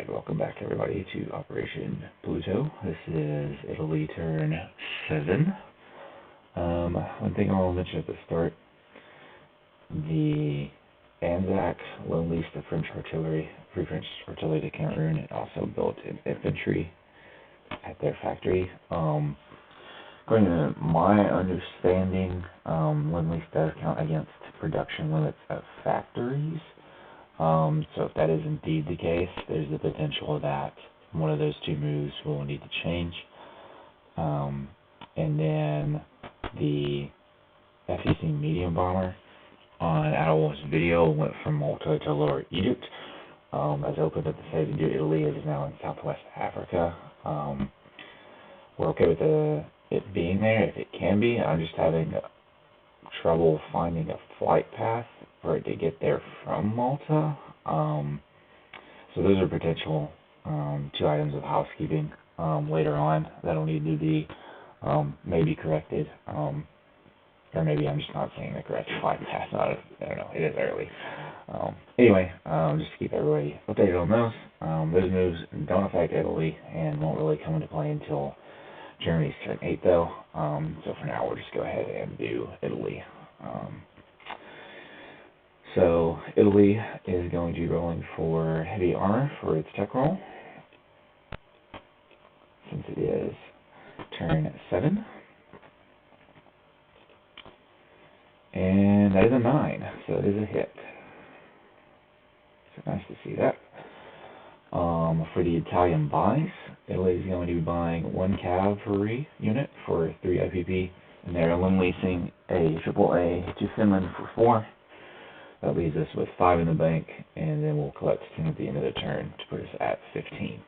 Alright, welcome back everybody to Operation Pluto. This is Italy turn 7. One thing I want to mention at the start, the Anzac loan leased the Free French artillery to Cameroon, and also built an infantry at their factory. According to my understanding, loan lease does count against production limits of factories. So if that is indeed the case, there's the potential that one of those two moves will need to change. And then the FEC medium bomber on Adolf's video went from Malta to Lower Egypt. As opened up the say to do Italy, it is now in Southwest Africa. We're okay with it being there if it can be. I'm just having trouble finding a flight path for it to get there from Malta. So those are potential 2 items of housekeeping later on that'll need to be maybe corrected, or maybe I'm just not seeing the correct flight path. I don't know, it is early. Anyway, just to keep everybody updated on those. Those moves don't affect Italy and won't really come into play until Germany's turn 8 though. So for now we'll just go ahead and do Italy. So Italy is going to be rolling for heavy armor for its tech roll, since it is turn 7. And that is a 9, so it is a hit. So nice to see that. For the Italian buys, Italy is going to be buying 1 cavalry unit for 3 IPP, and they're loan leasing a AAA to Finland for 4. That leaves us with 5 in the bank, and then we'll collect 10 at the end of the turn to put us at 15.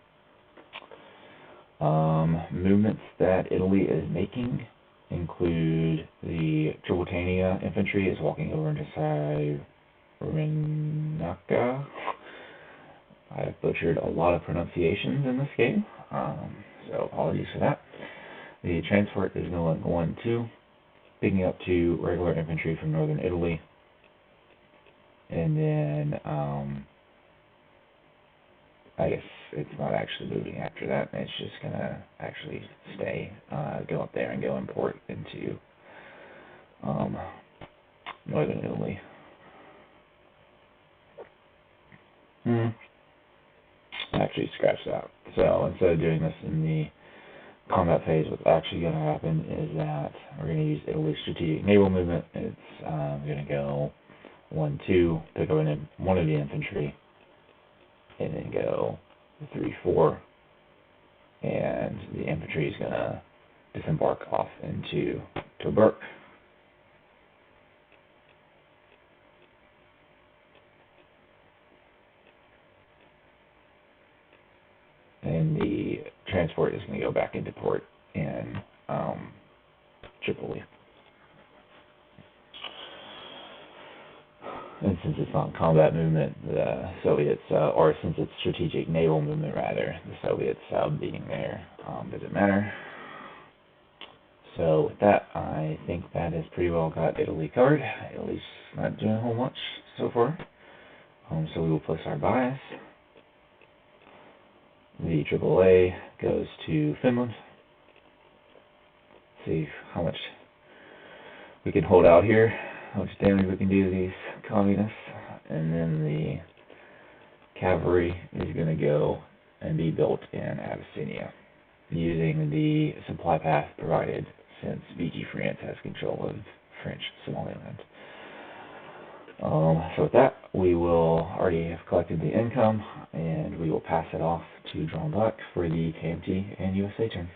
Movements that Italy is making include the Tripolitania infantry is walking over into Cyrenaica. I've butchered a lot of pronunciations in this game, so apologies for that. The transport is going 1-2, picking up 2 regular infantry from northern Italy. And then, I guess it's not actually moving after that. It's just going to actually stay, go up there and go import into northern Italy. Actually, scratch that. So instead of doing this in the combat phase, what's actually going to happen is that we're going to use Italy's strategic naval movement. It's going to go 1-2, pick up one of the infantry, and then go 3-4, and the infantry is going to disembark off into Tobruk. And the transport is going to go back into port in Tripoli. And since it's not combat movement, the Soviets, or since it's strategic naval movement rather, the Soviets being there doesn't matter. So with that, I think that has pretty well got Italy covered. Italy's not doing a whole much so far. So we will place our bias. The AAA goes to Finland. See how much we can hold out here, how much damage we can do to these communists. And then the cavalry is going to go and be built in Abyssinia, using the supply path provided since VG France has control of French Somaliland. So with that, we will already have collected the income, and we will pass it off to Drawn Black for the KMT and USA turn.